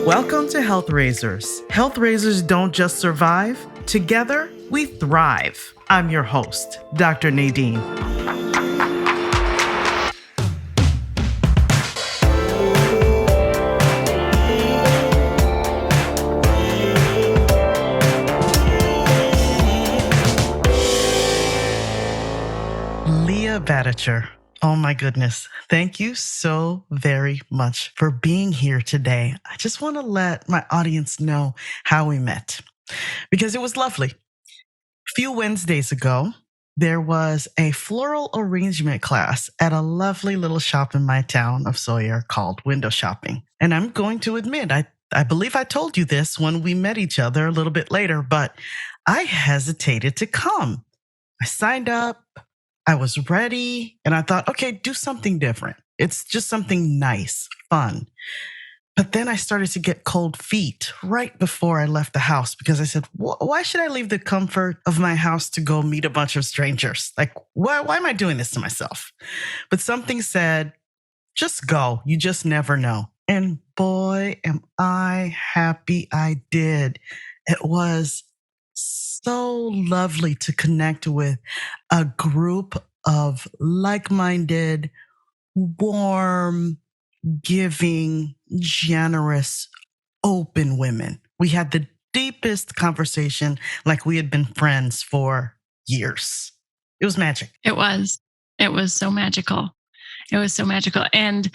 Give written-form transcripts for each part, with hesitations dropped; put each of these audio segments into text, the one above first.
Welcome to Health Raisers. Health Raisers don't just survive, together we thrive. I'm your host, Dr. Nadine. Leah Badertscher. Oh my goodness. Thank you so very much for being here today. I just want to let my audience know how we met because it was lovely. A few Wednesdays ago, there was a floral arrangement class at a lovely little shop in my town of Sawyer called Window Shopping. And I'm going to admit, I believe I told you this when we met each other a little bit later, but I hesitated to come. I signed up. I was ready and I thought, okay, do something different. It's just something nice, fun. But then I started to get cold feet right before I left the house because I said, why should I leave the comfort of my house to go meet a bunch of strangers? Like, why am I doing this to myself? But something said, just go. You just never know. And boy, am I happy I did. It was so lovely to connect with a group of like-minded, warm, giving, generous, open women. We had the deepest conversation like we had been friends for years. It was magic. It was so magical. It was so magical. And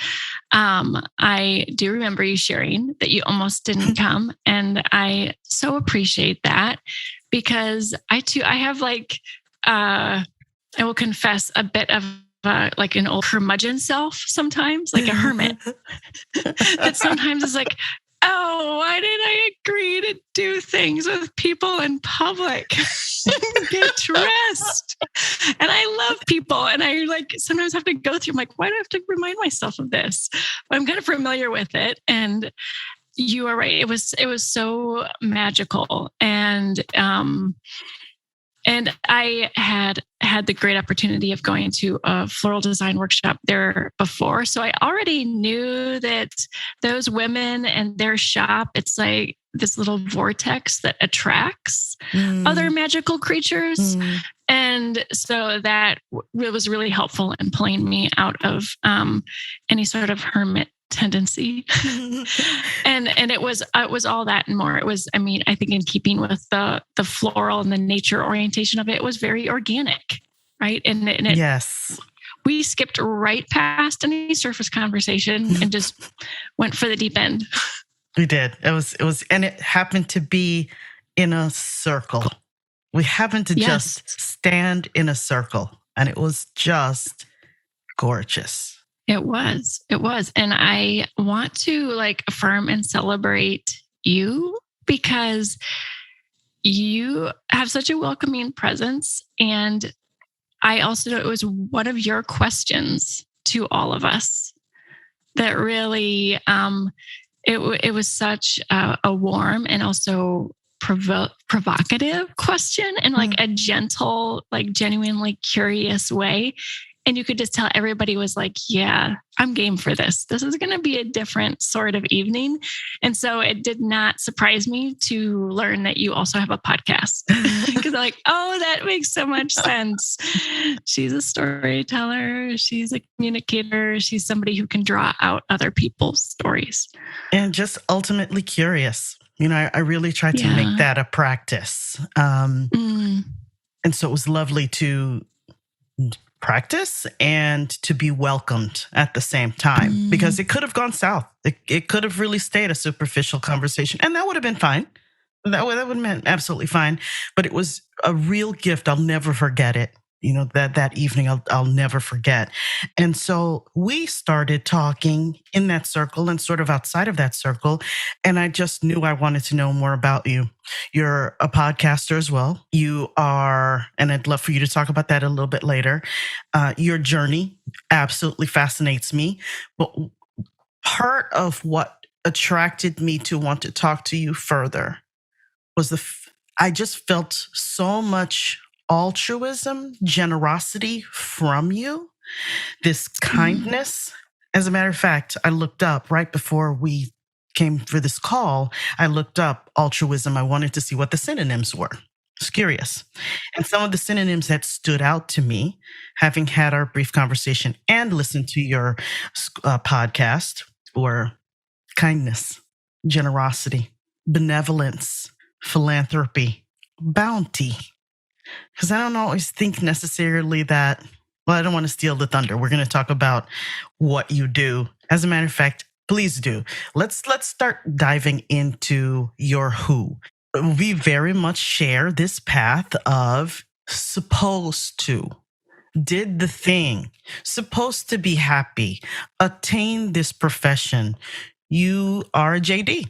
I do remember you sharing that you almost didn't come. And I so appreciate that because I have I will confess a bit of like an old curmudgeon self sometimes, like a hermit that sometimes is like, oh, why did I agree to do things with people in public? Get dressed. And I love people. And I sometimes have to go through, I'm like, why do I have to remind myself of this? But I'm kind of familiar with it. And you are right. It was so magical. And I had the great opportunity of going to a floral design workshop there before. So I already knew that those women and their shop, it's like this little vortex that attracts other magical creatures. And so that was really helpful in pulling me out of any sort of hermit tendency. and it was all that and more. It was, I think in keeping with the floral and the nature orientation of it, it was very organic, right? And yes, we skipped right past any surface conversation and just went for the deep end. We did. It was, and it happened to be in a circle. We happened to just stand in a circle, and it was just gorgeous. It was. And I want to affirm and celebrate you because you have such a welcoming presence. And I also know it was one of your questions to all of us that really, it was such a warm and also provocative question in a gentle, genuinely curious way. And you could just tell everybody was like, yeah, I'm game for this. This is going to be a different sort of evening. And so it did not surprise me to learn that you also have a podcast. Because I'm like, oh, that makes so much sense. She's a storyteller. She's a communicator. She's somebody who can draw out other people's stories. And just ultimately curious. I really tried to make that a practice. And so it was lovely to practice and to be welcomed at the same time because it could have gone south. It could have really stayed a superficial conversation, and that would have been fine. That would have been absolutely fine. But it was a real gift. I'll never forget it. That evening, I'll never forget. And so we started talking in that circle and sort of outside of that circle. And I just knew I wanted to know more about you. You're a podcaster as well. You are, and I'd love for you to talk about that a little bit later. Your journey absolutely fascinates me. But part of what attracted me to want to talk to you further was I just felt so much altruism, generosity from you, this kindness. As a matter of fact, I looked up right before we came for this call, I looked up altruism. I wanted to see what the synonyms were. I was curious. And some of the synonyms that stood out to me, having had our brief conversation and listened to your podcast, were kindness, generosity, benevolence, philanthropy, bounty. Because I don't always think necessarily that, well, I don't want to steal the thunder. We're going to talk about what you do. As a matter of fact, please do. Let's start diving into your who. We very much share this path of supposed to, did the thing, supposed to be happy, attain this profession. You are a JD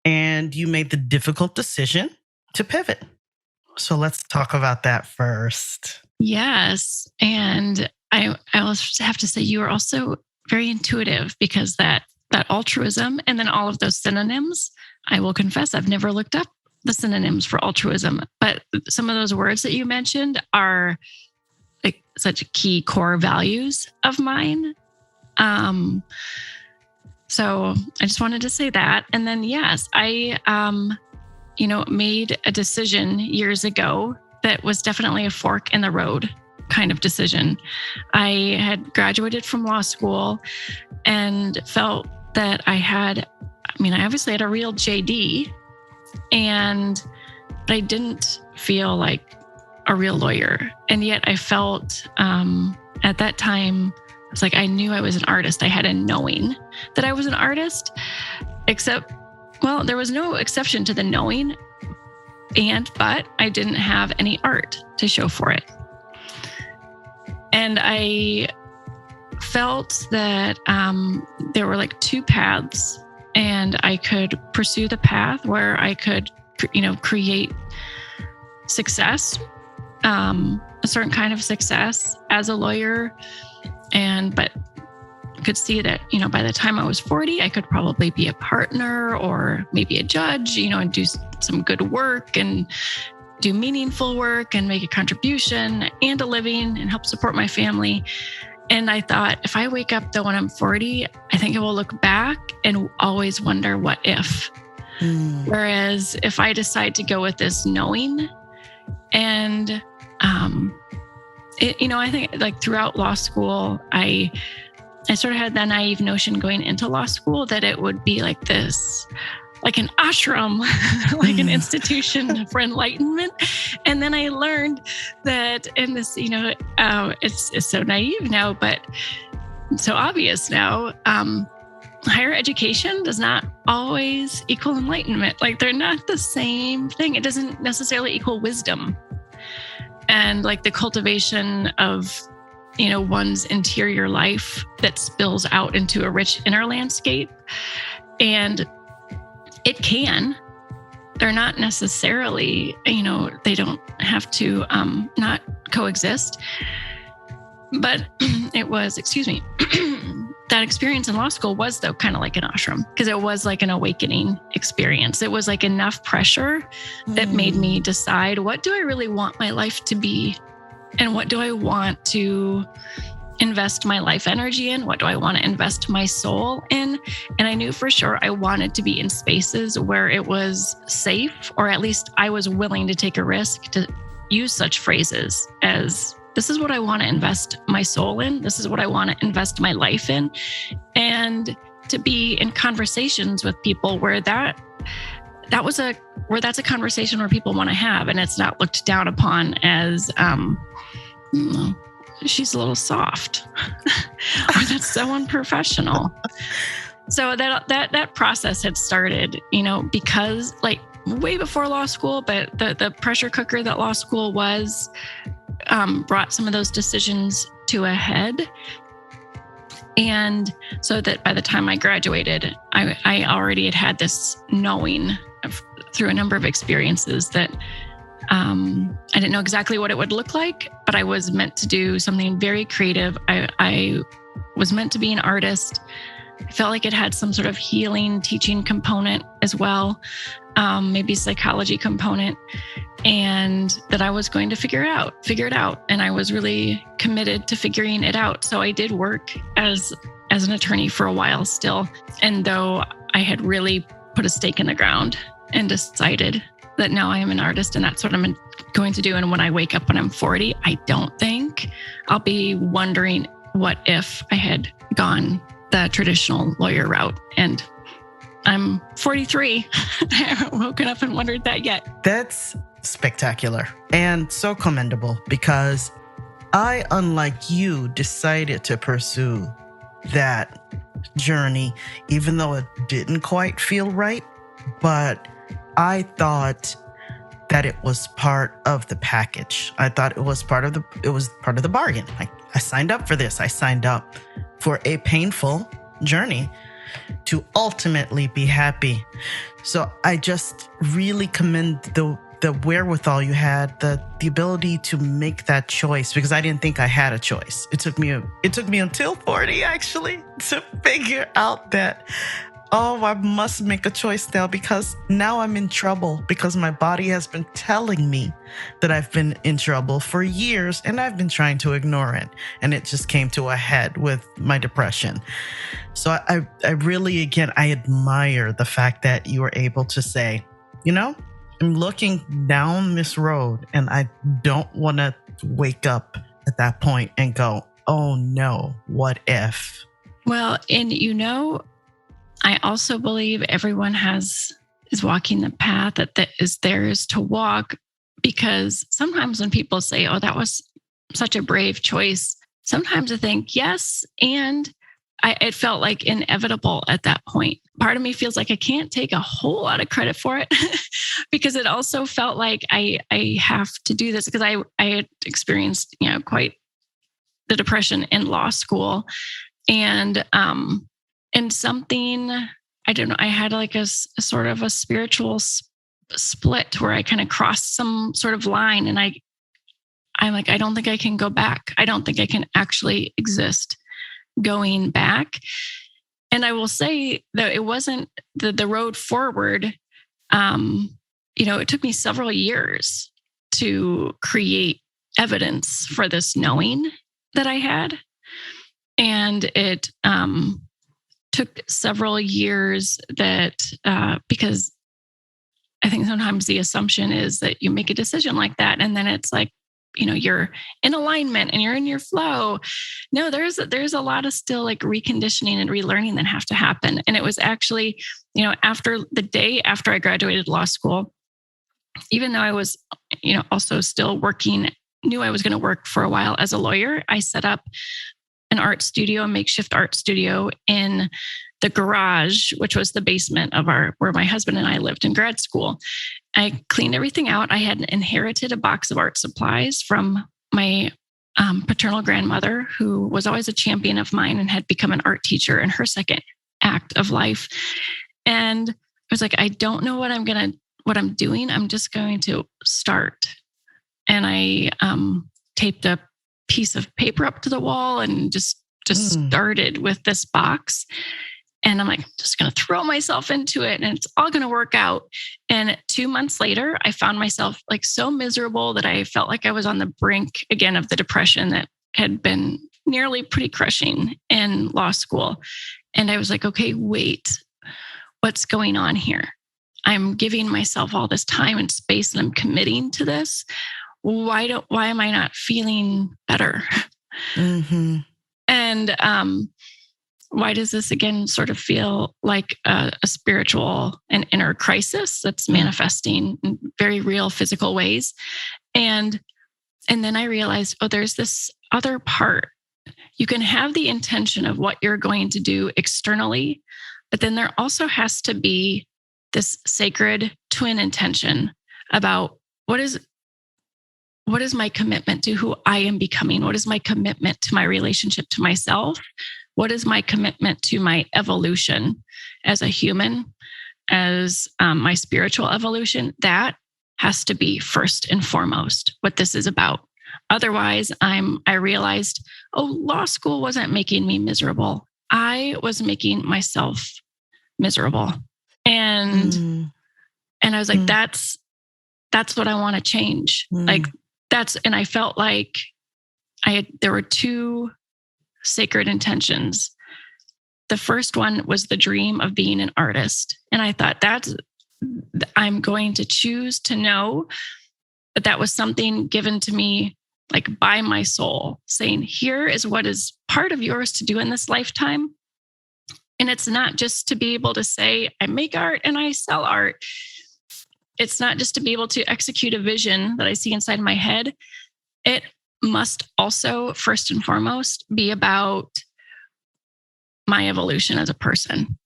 and you made the difficult decision to pivot. So let's talk about that first. Yes. And I also have to say you are also very intuitive, because that altruism and then all of those synonyms, I will confess, I've never looked up the synonyms for altruism, but some of those words that you mentioned are like such key core values of mine. So I just wanted to say that. And then, yes, I, made a decision years ago that was definitely a fork in the road kind of decision. I had graduated from law school and felt that I obviously had a real JD, but I didn't feel like a real lawyer. And yet I felt at that time, it's like I knew I was an artist. I had a knowing that I was an artist, there was no exception to the knowing, but I didn't have any art to show for it. And I felt that there were like two paths, and I could pursue the path where I could, create success, a certain kind of success as a lawyer, but could see that, by the time I was 40, I could probably be a partner or maybe a judge, and do some good work and do meaningful work and make a contribution and a living and help support my family. And I thought, if I wake up though when I'm 40, I think I will look back and always wonder what if. Whereas if I decide to go with this knowing, and I think like throughout law school, I sort of had that naive notion going into law school that it would be like this, like an ashram, like an institution for enlightenment. And then I learned that in this, it's so naive now, but so obvious now, higher education does not always equal enlightenment. Like they're not the same thing. It doesn't necessarily equal wisdom. And like the cultivation of, one's interior life that spills out into a rich inner landscape. And they're not necessarily, they don't have to not coexist. But it was, that experience in law school was though kind of like an ashram, because it was like an awakening experience. It was like enough pressure that made me decide, what do I really want my life to be? And what do I want to invest my life energy in? What do I want to invest my soul in? And I knew for sure I wanted to be in spaces where it was safe, or at least I was willing to take a risk to use such phrases as, this is what I want to invest my soul in. This is what I want to invest my life in. And to be in conversations with people where that's a conversation where people want to have, and it's not looked down upon as, she's a little soft, or that's so unprofessional. So that process had started, because like way before law school, but the pressure cooker that law school was, brought some of those decisions to a head. And so that by the time I graduated, I already had this knowing through a number of experiences that I didn't know exactly what it would look like, but I was meant to do something very creative. I was meant to be an artist. I felt like it had some sort of healing, teaching component as well, maybe psychology component, and that I was going to figure it out. And I was really committed to figuring it out. So I did work as an attorney for a while still. And though I had really put a stake in the ground and decided that now I am an artist and that's what I'm going to do. And when I wake up when I'm 40, I don't think I'll be wondering what if I had gone the traditional lawyer route. And I'm 43. I haven't woken up and wondered that yet. That's spectacular and so commendable, because I, unlike you, decided to pursue that journey, even though it didn't quite feel right. But I thought that it was part of the package. I thought it was part of the bargain. I signed up for this. I signed up for a painful journey to ultimately be happy. So I just really commend the wherewithal you had, the ability to make that choice, because I didn't think I had a choice. It took me until 40 actually to figure out that, oh, I must make a choice now, because now I'm in trouble, because my body has been telling me that I've been in trouble for years and I've been trying to ignore it. And it just came to a head with my depression. So I really, again, I admire the fact that you were able to say, I'm looking down this road and I don't want to wake up at that point and go, oh no, what if? Well, and I also believe everyone is walking the path that is theirs to walk, because sometimes when people say, oh, that was such a brave choice, sometimes I think, yes, and it felt like inevitable at that point. Part of me feels like I can't take a whole lot of credit for it because it also felt like I have to do this, because I had experienced, quite the depression in law school. And something, I don't know, I had like a sort of a spiritual split where I kind of crossed some sort of line, and I'm like, I don't think I can go back. I don't think I can actually exist going back. And I will say that it wasn't the road forward. It took me several years to create evidence for this knowing that I had. And it took several years because I think sometimes the assumption is that you make a decision like that, and then it's like, you're in alignment and you're in your flow. No, there's a lot of still like reconditioning and relearning that have to happen. And it was actually, after the day after I graduated law school, even though I was, also still working, knew I was going to work for a while as a lawyer, I set up an art studio, a makeshift art studio in the garage, which was the basement of where my husband and I lived in grad school. I cleaned everything out. I had inherited a box of art supplies from my paternal grandmother, who was always a champion of mine and had become an art teacher in her second act of life. And I was like, I don't know what I'm doing. I'm just going to start. And I taped a piece of paper up to the wall and just started with this box. And I'm like, I'm just going to throw myself into it and it's all going to work out. And 2 months later, I found myself like so miserable that I felt like I was on the brink again of the depression that had been nearly pretty crushing in law school. And I was like, okay, wait, what's going on here? I'm giving myself all this time and space and I'm committing to this. Why am I not feeling better? Mm-hmm. And why does this again sort of feel like a spiritual and inner crisis that's manifesting in very real physical ways? And then I realized, there's this other part. You can have the intention of what you're going to do externally, but then there also has to be this sacred twin intention about what is my commitment to who I am becoming? What is my commitment to my relationship to myself? What is my commitment to my evolution as a human, as my spiritual evolution? That has to be first and foremost what this is about. Otherwise, I realized, law school wasn't making me miserable. I was making myself miserable. And I was like, that's what I want to change. Like and I felt like there were two sacred intentions the first one was the dream of being an artist. And I thought I'm going to choose to know that was something given to me like by my soul, saying, here is what is part of yours to do in this lifetime. And it's not just to be able to say, I make art and I sell art. It's not just to be able to execute a vision that I see inside my head. It must also, first and foremost, be about my evolution as a person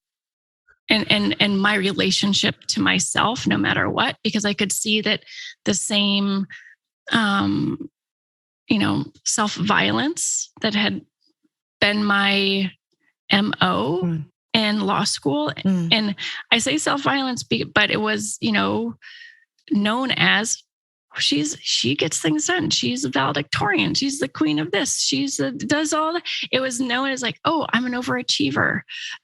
and my relationship to myself, no matter what, because I could see that the same, self-violence that had been my MO in law school. And I say self-violence, but it was, known as she gets things done. She's a valedictorian. She's the queen of this. Does all that. It was known as like, oh, I'm an overachiever.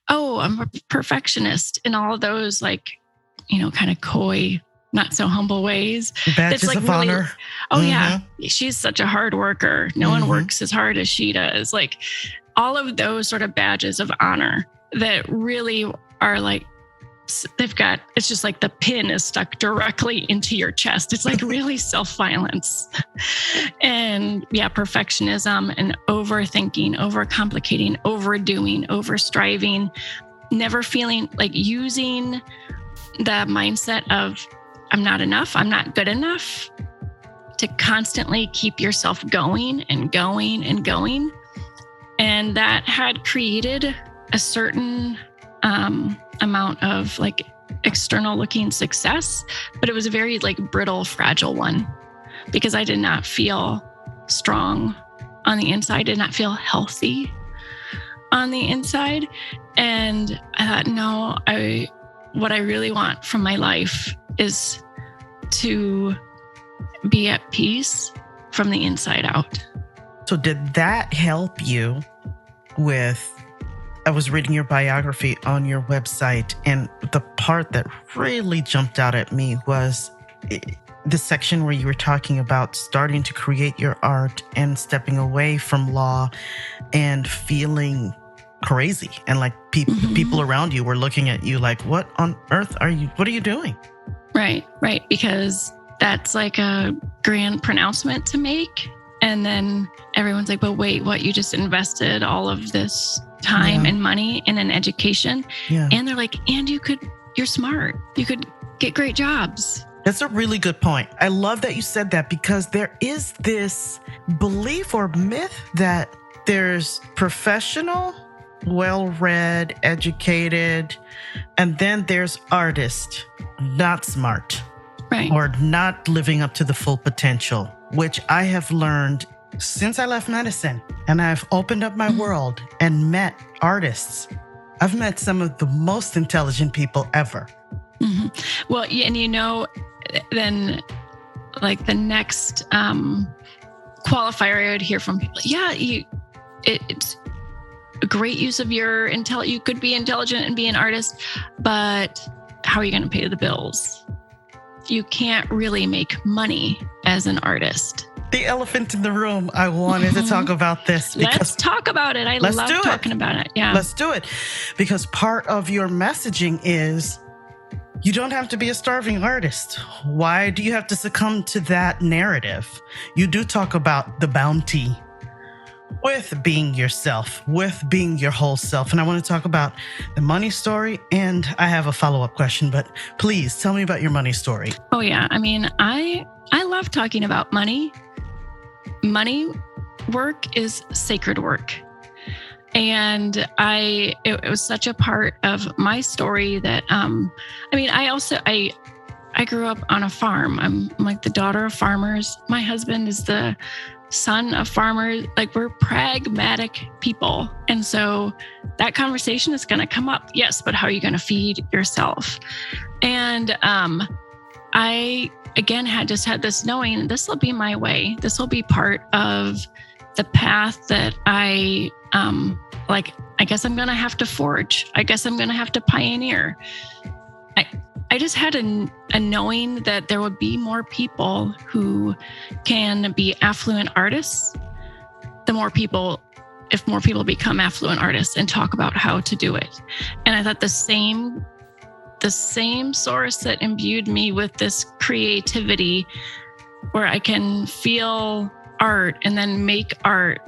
Oh, I'm a perfectionist, and all of those kind of coy, not so humble ways. Badges of honor. Oh yeah, she's such a hard worker. No one works as hard as she does. Like all of those sort of badges of honor that really are like, it's just like the pin is stuck directly into your chest. It's like really self-violence. And yeah, perfectionism and overthinking, overcomplicating, overdoing, overstriving, never feeling like using the mindset of I'm not enough, I'm not good enough, to constantly keep yourself going and going and going. And that had created a certain amount of like external looking success, but it was a very like brittle, fragile one, because I did not feel strong on the inside, did not feel healthy on the inside. And I thought, no, what I really want from my life is to be at peace from the inside out. So did that help you with, I was reading your biography on your website, and the part that really jumped out at me was the section where you were talking about starting to create your art and stepping away from law and feeling crazy. And like people around you were looking at you like, what on earth what are you doing? Right. Because that's like a grand pronouncement to make. And then everyone's like, but wait, what? You just invested all of this time and money in an education. Yeah. And they're like, and you're smart. You could get great jobs. That's a really good point. I love that you said that, because there is this belief or myth that there's professional, well-read, educated, and then there's artist, not smart. Right. Or not living up to the full potential, which I have learned since I left medicine, and I've opened up my world and met artists. I've met some of the most intelligent people ever. Mm-hmm. Well, and then like the next qualifier I would hear from people, it's a great use of your intelligence. You could be intelligent and be an artist, but how are you going to pay the bills? You can't really make money as an artist. The elephant in the room. I wanted to talk about this. Let's talk about it. I love talking about it. Yeah. Let's do it. Because part of your messaging is you don't have to be a starving artist. Why do you have to succumb to that narrative? You do talk about the bounty with being yourself, with being your whole self. And I want to talk about the money story, and I have a follow-up question, but please tell me about your money story. Oh yeah. I mean, I love talking about money. Money work is sacred work. And it was such a part of my story that, I grew up on a farm. I'm like the daughter of farmers. My husband is the son of farmers. Like, we're pragmatic people. And so that conversation is going to come up. Yes, but how are you going to feed yourself? And I, again, had this knowing this will be my way. This will be part of the path that I guess I'm going to have to forge. I guess I'm going to have to pioneer. I just had a knowing that there would be more people who can be affluent artists, the more people if more people become affluent artists and talk about how to do it. And I thought the same source that imbued me with this creativity where I can feel art and then make art.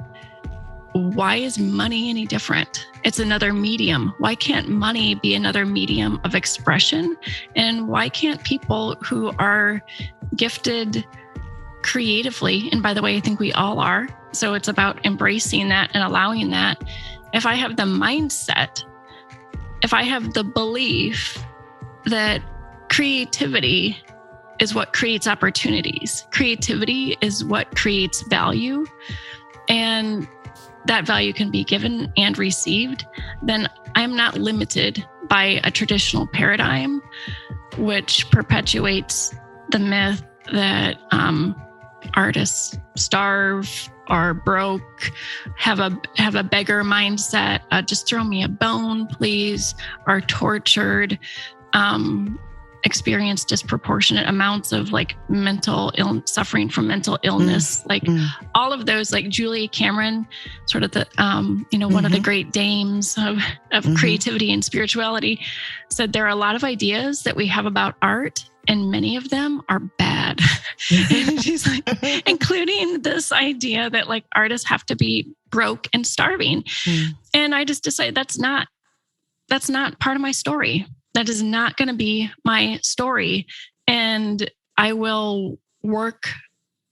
Why is money any different? It's another medium. Why can't money be another medium of expression? And why can't people who are gifted creatively, and by the way, I think we all are, so it's about embracing that and allowing that. If I have the mindset, if I have the belief that creativity is what creates opportunities, creativity is what creates value, and that value can be given and received, then I'm not limited by a traditional paradigm, which perpetuates the myth that artists starve, are broke, have a beggar mindset, just throw me a bone, please, are tortured, experience disproportionate amounts of like suffering from mental illness, all of those, like Julia Cameron, sort of the, one of the great dames of creativity and spirituality, said there are a lot of ideas that we have about art, and many of them are bad. And she's like, including this idea that like artists have to be broke and starving. And I just decided that's not part of my story. That is not going to be my story. And I will work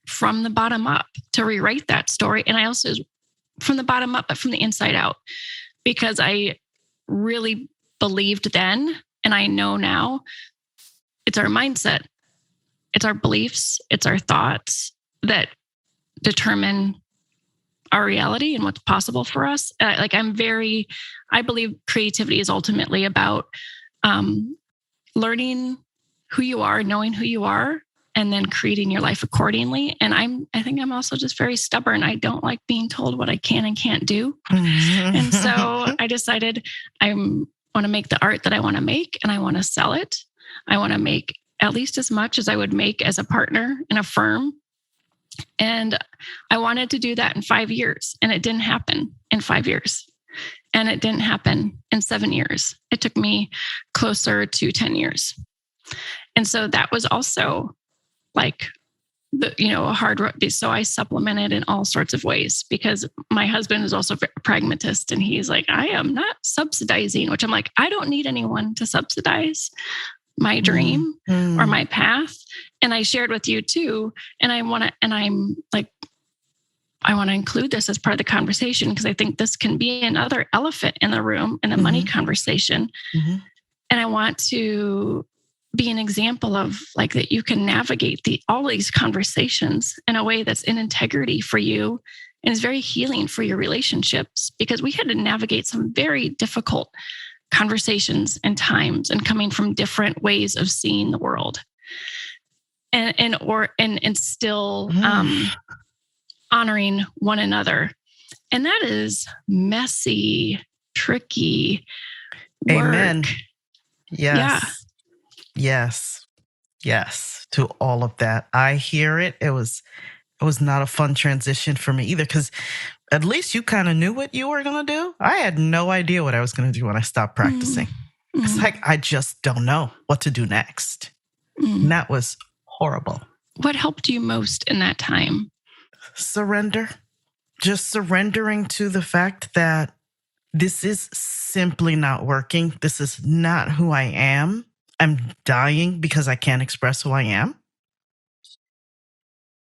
from the bottom up to rewrite that story. And I also, from the bottom up, but from the inside out, because I really believed then, and I know now, it's our mindset, it's our beliefs, it's our thoughts that determine our reality and what's possible for us. I believe creativity is ultimately about learning who you are, knowing who you are, and then creating your life accordingly. And I think I'm also just very stubborn. I don't like being told what I can and can't do. And so I decided I want to make the art that I want to make, and I want to sell it. I want to make at least as much as I would make as a partner in a firm. And I wanted to do that in 5 years, and it didn't happen in 5 years. And it didn't happen in 7 years. It took me closer to 10 years. And so that was also like a hard road. So I supplemented in all sorts of ways, because my husband is also a pragmatist, and he's like, I am not subsidizing, which I'm like, I don't need anyone to subsidize my dream or my path. And I shared with you too. And I want to include this as part of the conversation, because I think this can be another elephant in the room in the money conversation. And I want to be an example of like that you can navigate all these conversations in a way that's in integrity for you and is very healing for your relationships, because we had to navigate some very difficult conversations and times, and coming from different ways of seeing the world, and still honoring one another. And that is messy, tricky work. Amen. Yes. Yeah. Yes. To all of that. I hear it. It was not a fun transition for me either, because at least you kind of knew what you were going to do. I had no idea what I was going to do when I stopped practicing. It's like, I just don't know what to do next. And that was horrible. What helped you most in that time? Surrender. Just surrendering to the fact that this is simply not working. This is not who I am. I'm dying because I can't express who I am.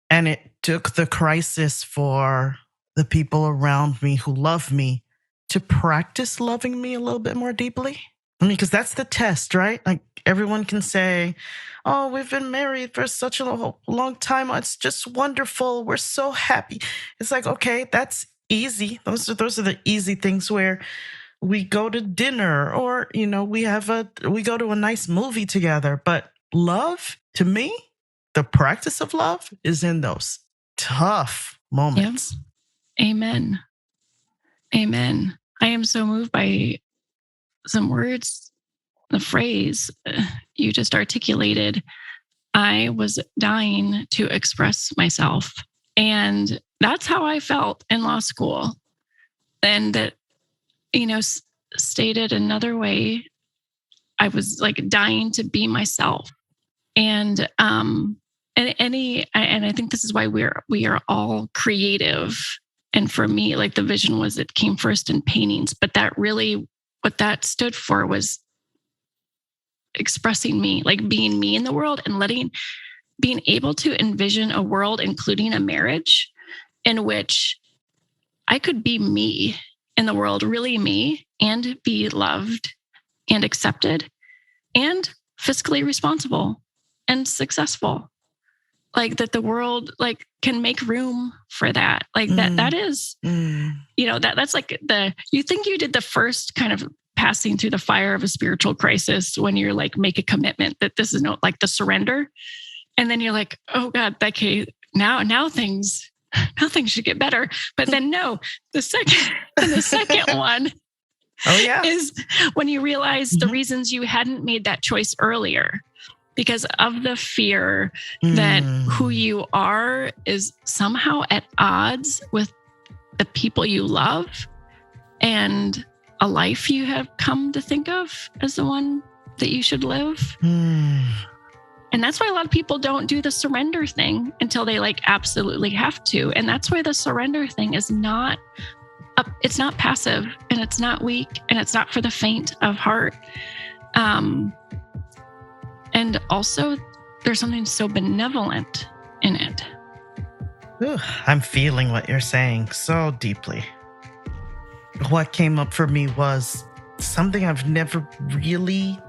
And it took the crisis for the people around me who love me to practice loving me a little bit more deeply. I mean, because that's the test, right? Like everyone can say, oh, we've been married for such a long time. It's just wonderful. We're so happy. It's like, okay, that's easy. Those are the easy things where we go to dinner, or, we go to a nice movie together. But love, to me, the practice of love is in those tough moments. Yep. Amen. Amen. I am so moved by some words, the phrase you just articulated. I was dying to express myself. And that's how I felt in law school. And that, stated another way, I was like dying to be myself. And I think this is why we are all creative. And for me, like the vision was, it came first in paintings, but that really, what that stood for was expressing me, like being me in the world, and being able to envision a world, including a marriage, in which I could be me in the world, really me, and be loved and accepted and fiscally responsible and successful. Like that the world like can make room for that. Like that is, that's like you think you did the first kind of passing through the fire of a spiritual crisis when you're like, make a commitment that this is like the surrender. And then you're like, oh God, okay, now things should get better. But then no, the second one is when you realize the reasons you hadn't made that choice earlier, because of the fear that who you are is somehow at odds with the people you love and a life you have come to think of as the one that you should live. And that's why a lot of people don't do the surrender thing until they like absolutely have to. And that's why the surrender thing is it's not passive, and it's not weak, and it's not for the faint of heart. And also, there's something so benevolent in it. Ooh, I'm feeling what you're saying so deeply. What came up for me was something I've never really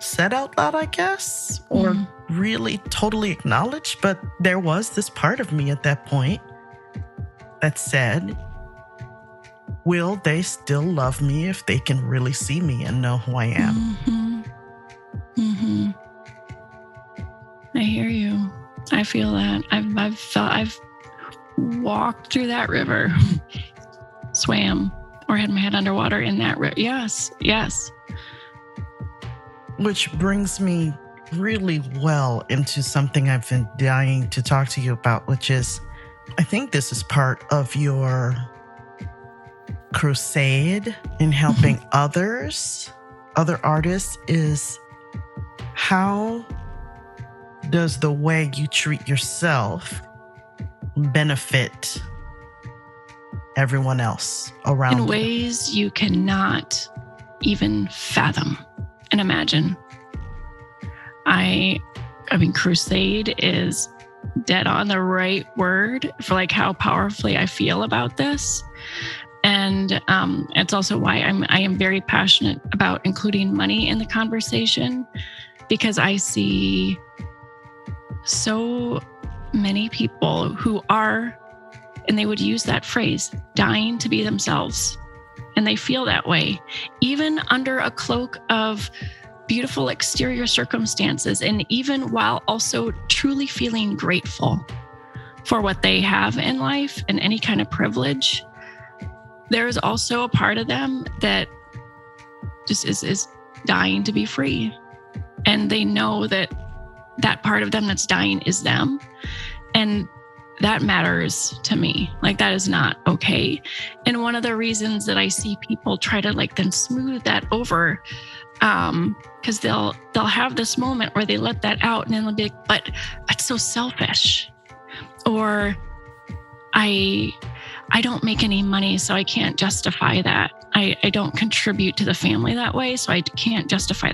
said out loud, I guess, or really totally acknowledged. But there was this part of me at that point that said, will they still love me if they can really see me and know who I am? I hear you. I feel that. I've walked through that river, swam, or had my head underwater in that river. Yes. Which brings me really well into something I've been dying to talk to you about, which is, I think this is part of your crusade in helping other artists, is how does the way you treat yourself benefit everyone else around you? In ways you cannot even fathom and imagine. I mean, crusade is dead on the right word for like how powerfully I feel about this. And it's also why I am very passionate about including money in the conversation, because I see so many people who are, and they would use that phrase, dying to be themselves. And they feel that way, even under a cloak of beautiful exterior circumstances, and even while also truly feeling grateful for what they have in life and any kind of privilege. There's also a part of them that just is dying to be free. And they know that part of them that's dying is them. And that matters to me. Like, that is not okay. And one of the reasons that I see people try to like then smooth that over, because they'll have this moment where they let that out and then they'll be like, but that's so selfish. Or I don't make any money, so I can't justify that. I don't contribute to the family that way, so I can't justify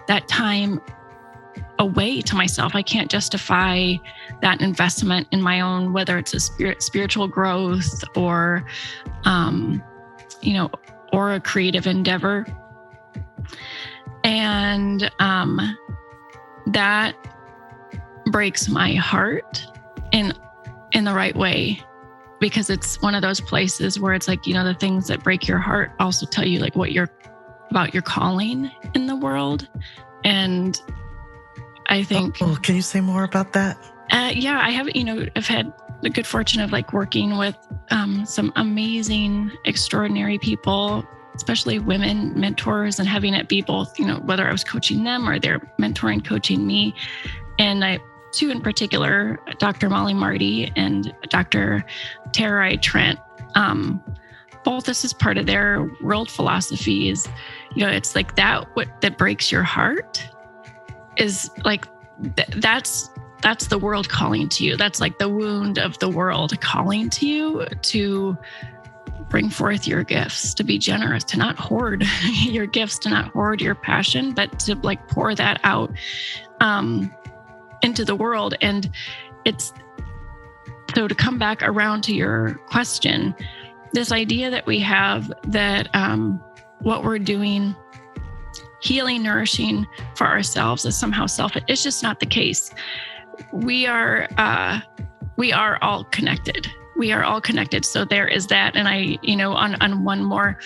that time away to myself. I can't justify that investment in my own, whether it's a spiritual growth or, or a creative endeavor. And that breaks my heart in the right way, because it's one of those places where it's like, the things that break your heart also tell you like what about your calling in the world. And I think, can you say more about that? Yeah, I have, I've had the good fortune of like working with some amazing, extraordinary people, especially women mentors, and having it be both, whether I was coaching them or they're mentoring, coaching me. And two in particular, Dr. Molly Marty and Dr. Tara Trent, both this is part of their world philosophy is, it's like that breaks your heart is like, that's the world calling to you. That's like the wound of the world calling to you to bring forth your gifts, to be generous, to not hoard your gifts, to not hoard your passion, but to like pour that out into the world. And it's so to come back around to your question, this idea that we have that what we're doing, healing, nourishing for ourselves is somehow selfish. It's just not the case. We are all connected. We are all connected. So there is that. And I, on one more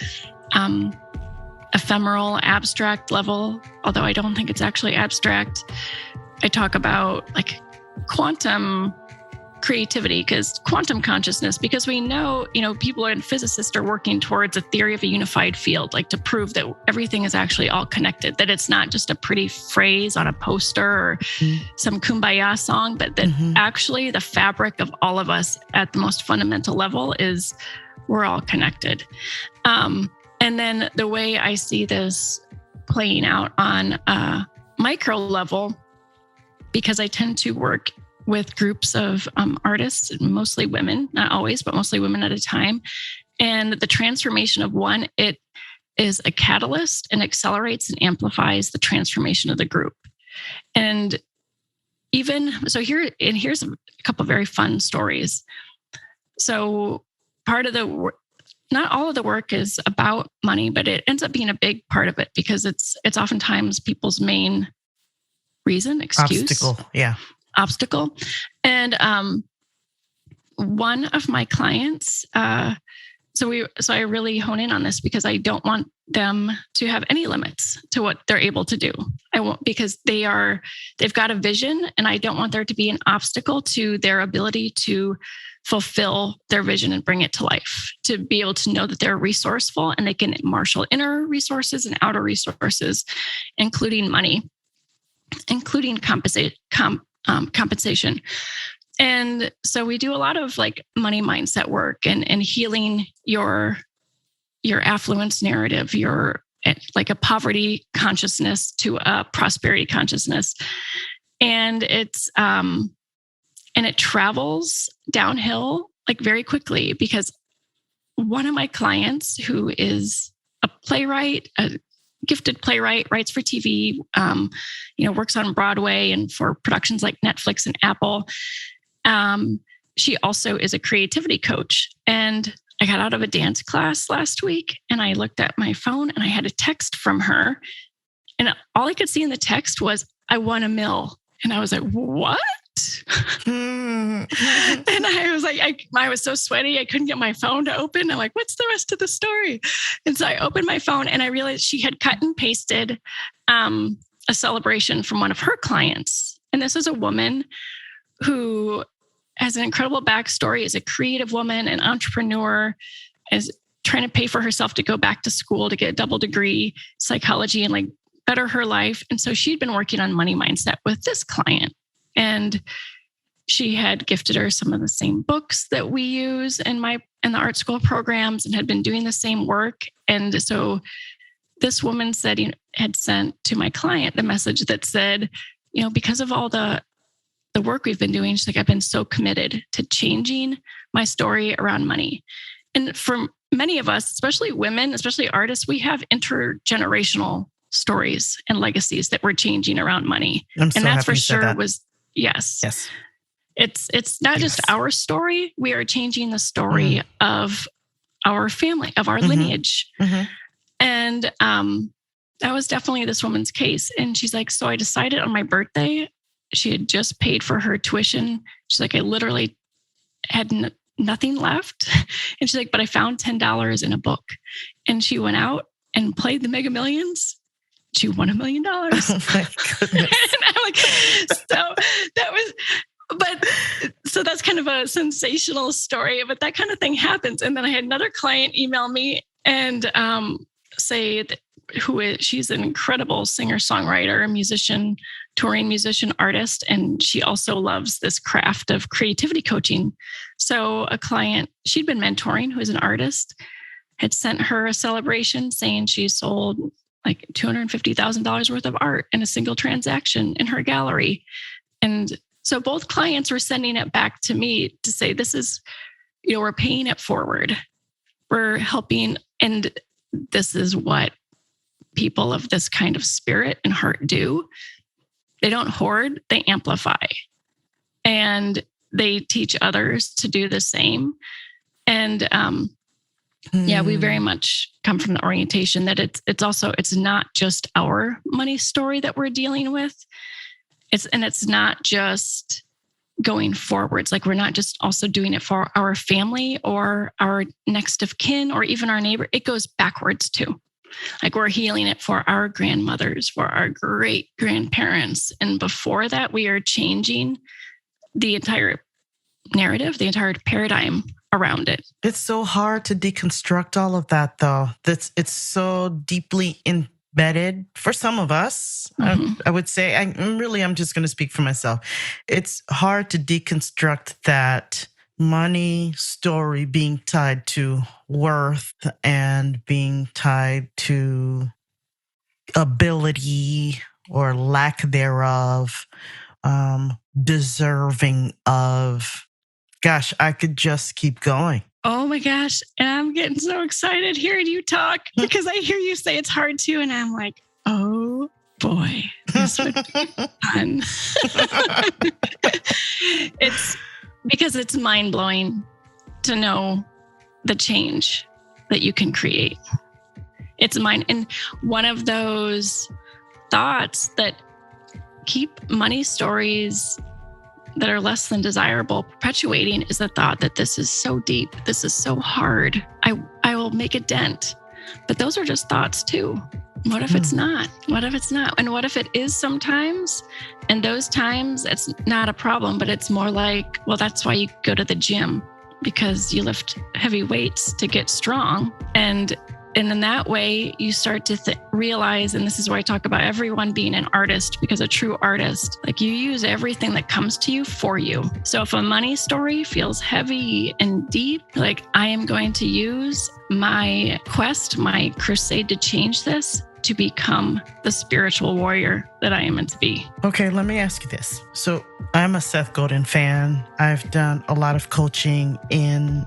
ephemeral, abstract level, although I don't think it's actually abstract, I talk about like quantum creativity, because quantum consciousness, because we know, people and physicists are working towards a theory of a unified field, like to prove that everything is actually all connected, that it's not just a pretty phrase on a poster or some kumbaya song, but that actually the fabric of all of us at the most fundamental level is we're all connected. And then the way I see this playing out on a micro level, because I tend to work with groups of artists, mostly women, not always, but mostly women at a time. And the transformation of one, it is a catalyst and accelerates and amplifies the transformation of the group. And here's a couple of very fun stories. So part of not all of the work is about money, but it ends up being a big part of it because it's oftentimes people's main reason, excuse. Obstacle. And one of my clients, so I really hone in on this because I don't want them to have any limits to what they're able to do. I won't, because they've got a vision, and I don't want there to be an obstacle to their ability to fulfill their vision and bring it to life, to be able to know that they're resourceful and they can marshal inner resources and outer resources, including money, including compensation. And so we do a lot of like money mindset work and healing your affluence narrative, your like a poverty consciousness to a prosperity consciousness. And it travels downhill like very quickly because one of my clients, who is a playwright, a gifted playwright, writes for TV, works on Broadway and for productions like Netflix and Apple. She also is a creativity coach. And I got out of a dance class last week and I looked at my phone and I had a text from her. And all I could see in the text was, "I won $1 million." And I was like, "What?" And I was like, I was so sweaty, I couldn't get my phone to open. I'm like, "What's the rest of the story?" And so I opened my phone and I realized she had cut and pasted a celebration from one of her clients. And this is a woman who has an incredible backstory, is a creative woman, an entrepreneur, is trying to pay for herself to go back to school to get a double degree psychology and like better her life. And so she'd been working on money mindset with this client. And she had gifted her some of the same books that we use in the art school programs and had been doing the same work. And so this woman had sent to my client the message that said, because of all the work we've been doing, she's like, "I've been so committed to changing my story around money." And for many of us, especially women, especially artists, we have intergenerational stories and legacies that we're changing around money. And that's for sure yes. It's not just our story. We are changing the story of our family, of our lineage. And that was definitely this woman's case. And she's like, "So I decided on my birthday," she had just paid for her tuition. She's like, "I literally had nothing left." And she's like, "But I found $10 in a book." And she went out and played the Mega Millions. She won $1 million. Oh my goodness. And I'm like, so that's kind of a sensational story, but that kind of thing happens. And then I had another client email me and say that she's an incredible singer-songwriter, a musician, touring musician, artist, and she also loves this craft of creativity coaching. So a client she'd been mentoring, who is an artist, had sent her a celebration saying she sold like $250,000 worth of art in a single transaction in her gallery. And so both clients were sending it back to me to say, this is, we're paying it forward. We're helping. And this is what people of this kind of spirit and heart do. They don't hoard, they amplify. And they teach others to do the same. And we very much come from the orientation that it's not just our money story that we're dealing with. It's not just going forwards. Like, we're not just also doing it for our family or our next of kin or even our neighbor. It goes backwards too. Like, we're healing it for our grandmothers, for our great grandparents. And before that, we are changing the entire narrative, the entire paradigm around it. It's so hard to deconstruct all of that, though. It's so deeply embedded for some of us. I would say, I'm just going to speak for myself. It's hard to deconstruct that money story being tied to worth and being tied to ability or lack thereof, deserving of. Gosh, I could just keep going. Oh my gosh. And I'm getting so excited hearing you talk because I hear you say it's hard too. And I'm like, oh boy, this would be fun. It's because it's mind blowing to know the change that you can create. It's mine. And one of those thoughts that keep money stories that are less than desirable perpetuating is the thought that this is so deep, this is so hard, I will make a dent. But those are just thoughts too. What if it's not? What if it's not? And what if it is sometimes? And those times it's not a problem, but it's more like, well, that's why you go to the gym, because you lift heavy weights to get strong. And in that way, you start to realize, and this is where I talk about everyone being an artist, because a true artist, like, you use everything that comes to you for you. So if a money story feels heavy and deep, like, I am going to use my quest, my crusade to change this to become the spiritual warrior that I am meant to be. Okay, let me ask you this. So I'm a Seth Godin fan. I've done a lot of coaching in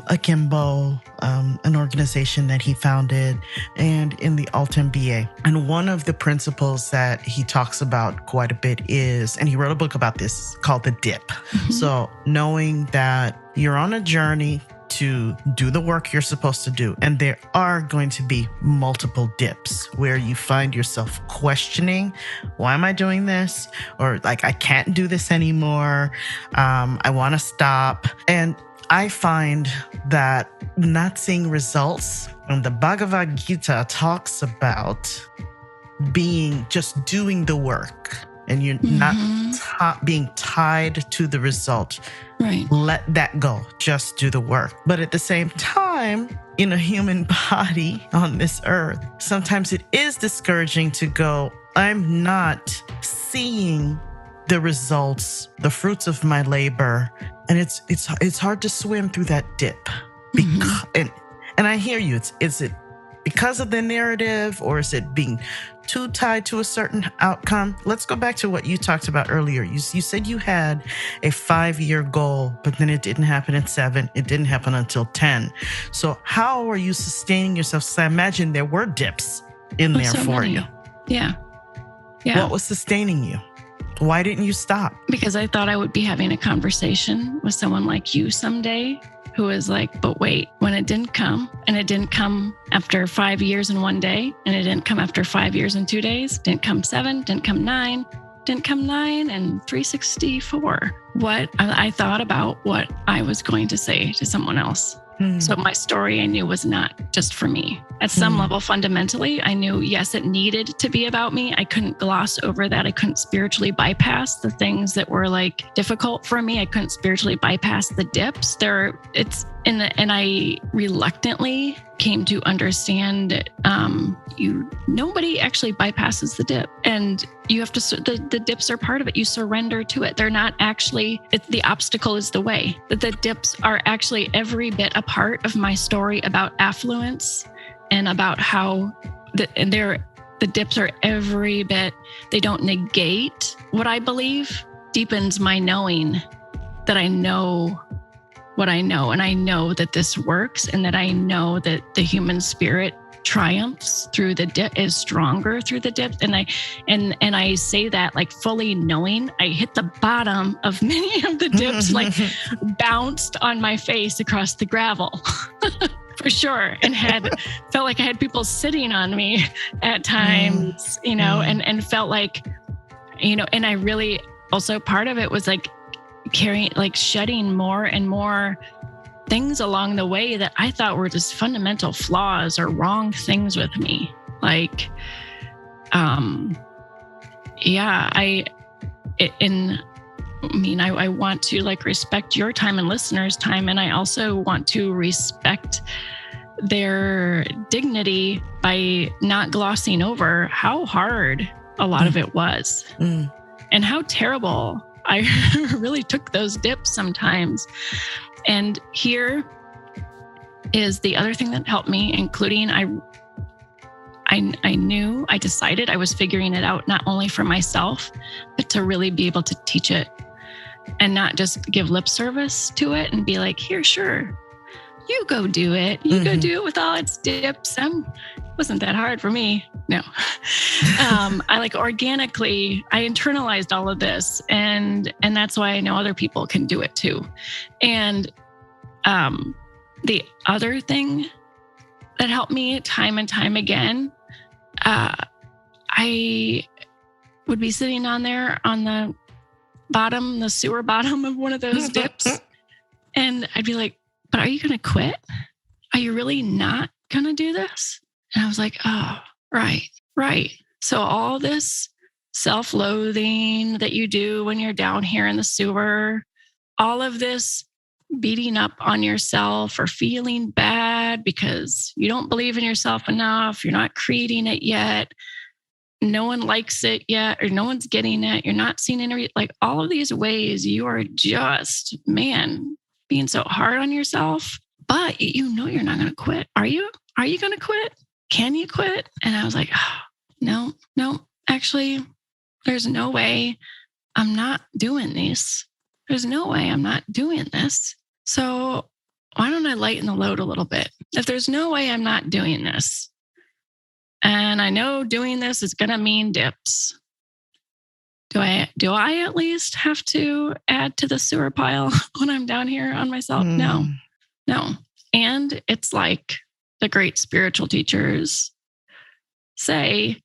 Akimbo, an organization that he founded, and in the Alt-MBA. And one of the principles that he talks about quite a bit is, and he wrote a book about this called The Dip. Mm-hmm. So knowing that you're on a journey to do the work you're supposed to do. And there are going to be multiple dips where you find yourself questioning, why am I doing this? Or like, I can't do this anymore. I want to stop. And I find that not seeing results, and the Bhagavad Gita talks about just doing the work, and you're not being tied to the result. Right. Let that go. Just do the work. But at the same time, in a human body on this earth, sometimes it is discouraging to go, I'm not seeing the results, the fruits of my labor. And it's hard to swim through that dip. And I hear you. Is it because of the narrative, or is it being too tied to a certain outcome? Let's go back to what you talked about earlier. You said you had a 5-year goal, but then it didn't happen at 7. It didn't happen until 10. So how are you sustaining yourself? So I imagine there were dips in there for you. Yeah. What was sustaining you? Why didn't you stop? Because I thought I would be having a conversation with someone like you someday, who was like, but wait, when it didn't come, and it didn't come after 5 years and 1 day, and it didn't come after 5 years and 2 days, didn't come 7, didn't come 9, didn't come 9 and 364. What I thought about what I was going to say to someone else. So my story I knew was not just for me. At some level, fundamentally, I knew, yes, it needed to be about me. I couldn't gloss over that. I couldn't spiritually bypass the things that were like difficult for me. I couldn't spiritually bypass the dips. And I reluctantly came to understand nobody actually bypasses the dip, and you have to. The dips are part of it. You surrender to it. They're not actually. The obstacle is the way. That the dips are actually every bit a part of my story about affluence influence and about how the dips are every bit, they don't negate what I believe, deepens my knowing that I know what I know. And I know that this works, and that I know that the human spirit triumphs through the dip, is stronger through the dip. And I say that like fully knowing I hit the bottom of many of the dips, like bounced on my face across the gravel. For sure. And felt like I had people sitting on me at times, and felt like, and I really also, part of it was like shedding more and more things along the way that I thought were just fundamental flaws or wrong things with me. Like, I want to like respect your time and listeners' time. And I also want to respect their dignity by not glossing over how hard a lot of it was and how terrible I really took those dips sometimes. And here is the other thing that helped me, including I decided I was figuring it out, not only for myself, but to really be able to teach it and not just give lip service to it and be like, here, sure, you go do it. You go do it with all its dips. Wasn't that hard for me. No. I like organically, I internalized all of this, and that's why I know other people can do it too. And the other thing that helped me time and time again, I would be sitting on there on the sewer bottom of one of those dips. And I'd be like, but are you going to quit? Are you really not going to do this? And I was like, oh, right. So all this self-loathing that you do when you're down here in the sewer, all of this beating up on yourself or feeling bad because you don't believe in yourself enough, you're not creating it yet, no one likes it yet, or no one's getting it, you're not seeing any, like all of these ways you are just, being so hard on yourself, but you're not going to quit. Are you going to quit? Can you quit? And I was like, oh, no, actually, there's no way I'm not doing this. There's no way I'm not doing this. So why don't I lighten the load a little bit? If there's no way I'm not doing this, and I know doing this is going to mean dips, do I at least have to add to the sewer pile when I'm down here on myself? No. And it's like the great spiritual teachers say,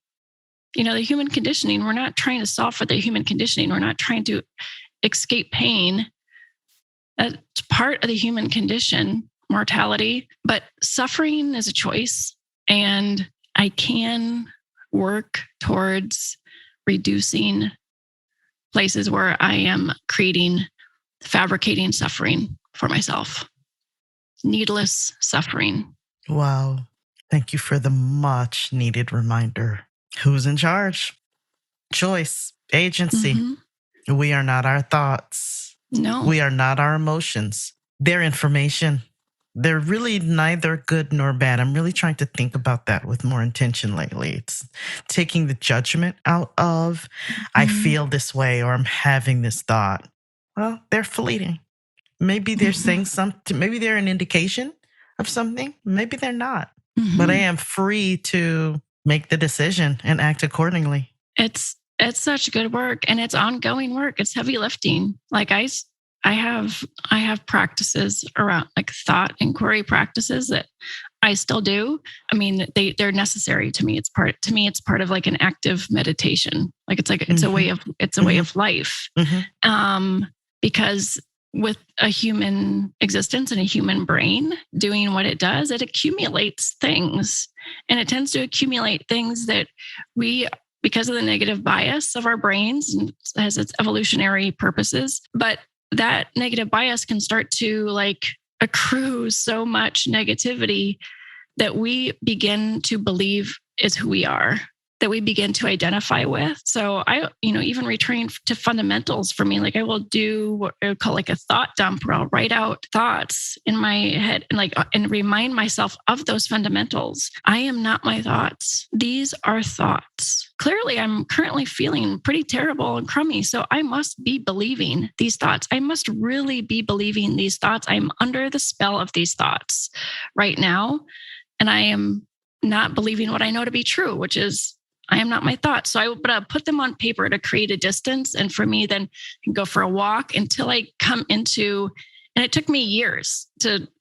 the human conditioning, we're not trying to solve for the human conditioning. We're not trying to escape pain. That's part of the human condition, mortality, but suffering is a choice. And I can work towards reducing places where I am fabricating suffering for myself. Needless suffering. Wow. Thank you for the much needed reminder. Who's in charge? Choice, agency. We are not our thoughts. No. We are not our emotions. They're information. They're really neither good nor bad. I'm really trying to think about that with more intention lately. It's taking the judgment out of, I feel this way or I'm having this thought. Well, they're fleeting. Maybe they're saying something. Maybe they're an indication of something. Maybe they're not. But I am free to make the decision and act accordingly. It's such good work, and it's ongoing work. It's heavy lifting. Like I have practices around like thought inquiry practices that I still do. I mean, they're necessary to me. It's part of like an active meditation. Like it's a way of life. Because with a human existence and a human brain doing what it does, it accumulates things, and it tends to accumulate things that because of the negative bias of our brains, and has its evolutionary purposes, but that negative bias can start to like accrue so much negativity that we begin to believe is who we are. that we begin to identify with. So I, even returning to fundamentals for me, like I will do what I would call like a thought dump, where I'll write out thoughts in my head and remind myself of those fundamentals. I am not my thoughts. These are thoughts. Clearly, I'm currently feeling pretty terrible and crummy. So I must be believing these thoughts. I must really be believing these thoughts. I'm under the spell of these thoughts right now. And I am not believing what I know to be true, which is I am not my thoughts. So I put them on paper to create a distance. And for me, then go for a walk until I come into, and it took me years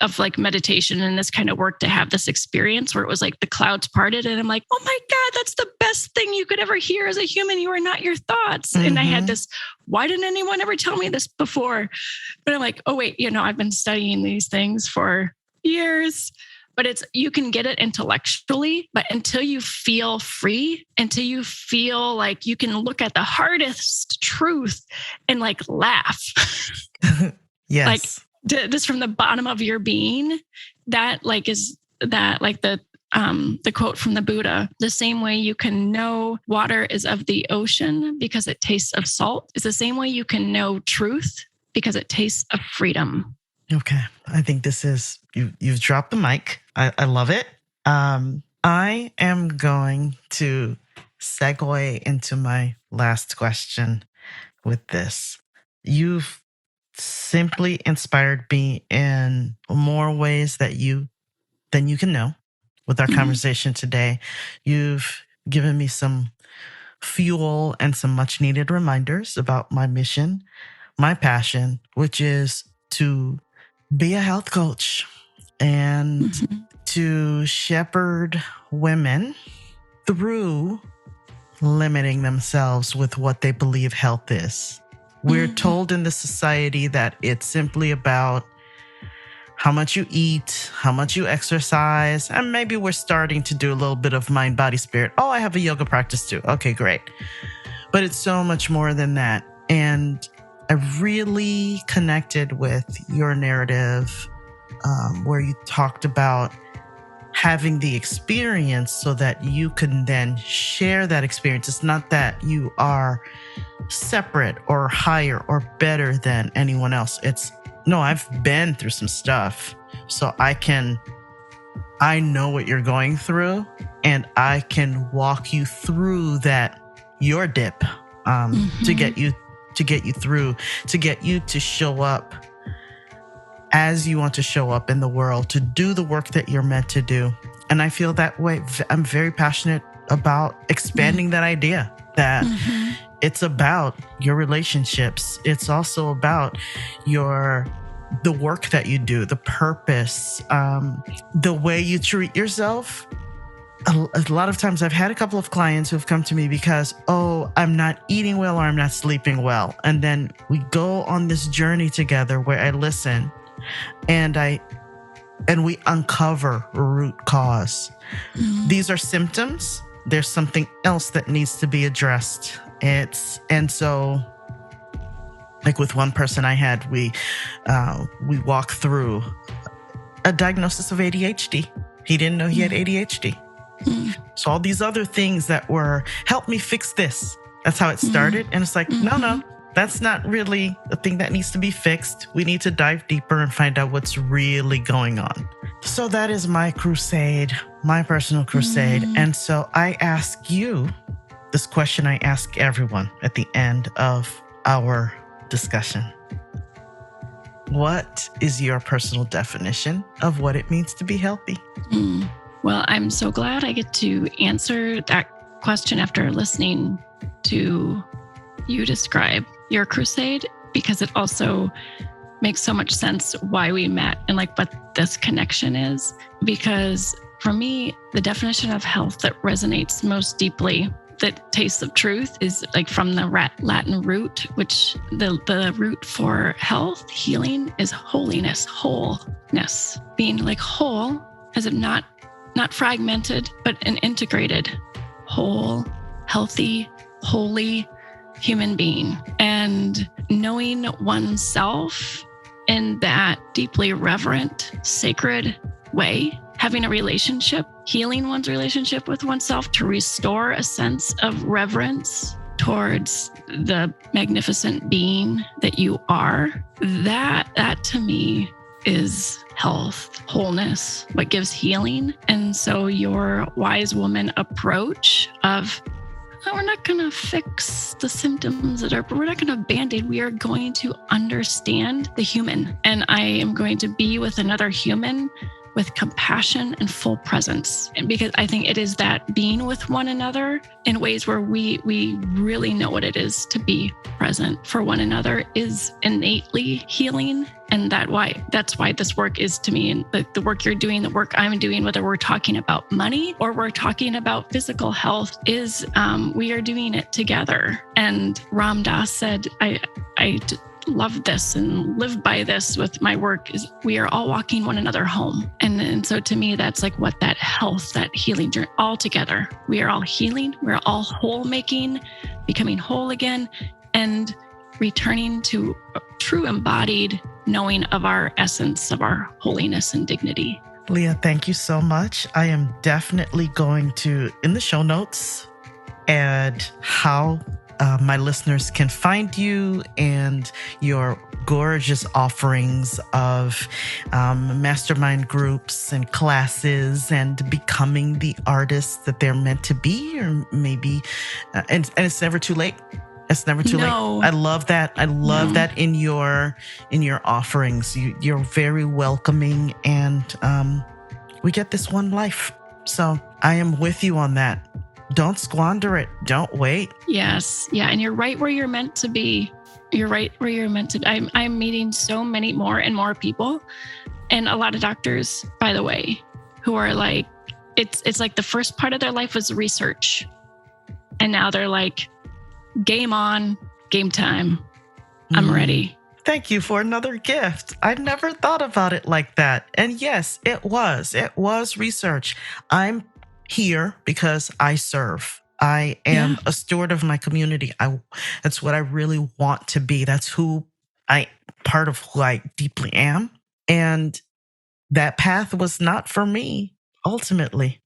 of like meditation and this kind of work to have this experience where it was like the clouds parted. And I'm like, oh my God, that's the best thing you could ever hear as a human. You are not your thoughts. Mm-hmm. And I had this, why didn't anyone ever tell me this before? But I'm like, oh wait, I've been studying these things for years. But you can get it intellectually, but until you feel free, until you feel like you can look at the hardest truth and like laugh. Yes. Like this from the bottom of your being, that like is that like the quote from the Buddha, the same way you can know water is of the ocean because it tastes of salt, is the same way you can know truth because it tastes of freedom. Okay. I think this is, you've dropped the mic. I love it. I am going to segue into my last question with this. You've simply inspired me in more ways than you can know with our conversation today. You've given me some fuel and some much needed reminders about my mission, my passion, which is to be a health coach and to shepherd women through limiting themselves with what they believe health is. We're told in the society that it's simply about how much you eat, how much you exercise, and maybe we're starting to do a little bit of mind, body, spirit. Oh, I have a yoga practice too. Okay, great. But it's so much more than that. And I really connected with your narrative where you talked about having the experience so that you can then share that experience. It's not that you are separate or higher or better than anyone else. It's, no, I've been through some stuff, so I know what you're going through, and I can walk you through your dip to get you through, to get you to show up as you want to show up in the world, to do the work that you're meant to do. And I feel that way. I'm very passionate about expanding that idea that it's about your relationships. It's also about the work that you do, the purpose, the way you treat yourself. A lot of times I've had a couple of clients who've come to me because, I'm not eating well or I'm not sleeping well. And then we go on this journey together where I listen and we uncover root cause. These are symptoms. There's something else that needs to be addressed. And so like with one person I had, we walked through a diagnosis of ADHD. He didn't know he had ADHD. So all these other things that were, help me fix this. That's how it started. And it's like, no, that's not really a thing that needs to be fixed. We need to dive deeper and find out what's really going on. So that is my crusade, my personal crusade. And so I ask you this question I ask everyone at the end of our discussion. What is your personal definition of what it means to be healthy? Well, I'm so glad I get to answer that question after listening to you describe your crusade, because it also makes so much sense why we met and like what this connection is. Because for me, the definition of health that resonates most deeply, that taste of truth, is like from the Latin root, which the root for health, healing, is holiness, wholeness, being like whole, as if not fragmented, but an integrated, whole, healthy, holy human being. And knowing oneself in that deeply reverent, sacred way, having a relationship, healing one's relationship with oneself to restore a sense of reverence towards the magnificent being that you are. That to me is health, wholeness, what gives healing. And so your wise woman approach of, we're not going to fix the symptoms we're not going to band-aid. We are going to understand the human. And I am going to be with another human with compassion and full presence. And because I think it is that being with one another in ways where we really know what it is to be present for one another is innately healing. And that's why this work is, to me, and the work you're doing, the work I'm doing, whether we're talking about money or we're talking about physical health, is we are doing it together. And Ram Dass said, I love this and live by this with my work, is we are all walking one another home. And so to me, that's like what that health, that healing journey, all together. We are all healing. We're all whole making, becoming whole again, and returning to a true embodied knowing of our essence, of our holiness and dignity. Leah, thank you so much. I am definitely going to, in the show notes, add how my listeners can find you and your gorgeous offerings of mastermind groups and classes and becoming the artists that they're meant to be, or maybe, and it's never too late. It's never too late. I love that. I love that in your offerings. You're very welcoming, and we get this one life. So I am with you on that. Don't squander it. Don't wait. Yes. Yeah. And you're right where you're meant to be. You're right where you're meant to be. I'm meeting so many more and more people, and a lot of doctors, by the way, who are like, it's like the first part of their life was research. And now they're like, game on, game time. I'm ready. Thank you for another gift. I never thought about it like that. And yes, it was research. I'm here because I serve. I am a steward of my community. That's what I really want to be. That's part of who I deeply am. And that path was not for me, ultimately.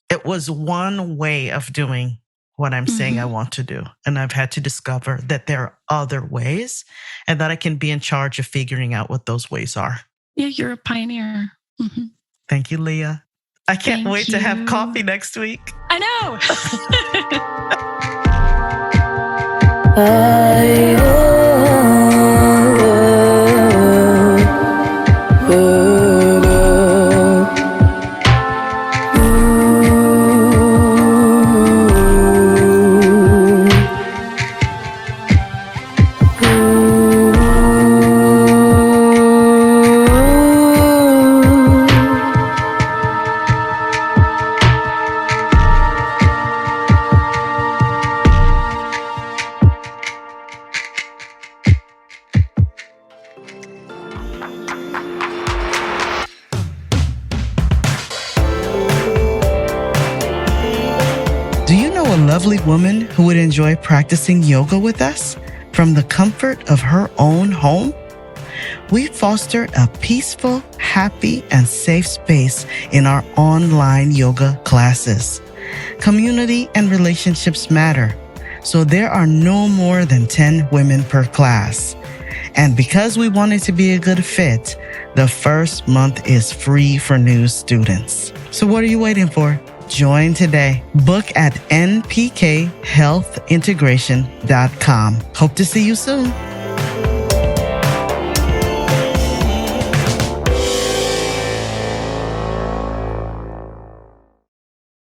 It was one way of doing what I'm saying I want to do. And I've had to discover that there are other ways, and that I can be in charge of figuring out what those ways are. Yeah, you're a pioneer. Thank you, Leah. I can't wait to have coffee next week. I know. Lovely woman who would enjoy practicing yoga with us from the comfort of her own home? We foster a peaceful, happy, and safe space in our online yoga classes. Community and relationships matter, so there are no more than 10 women per class. And because we want it to be a good fit, the first month is free for new students. So what are you waiting for? Join today. Book at npkhealthintegration.com. Hope to see you soon.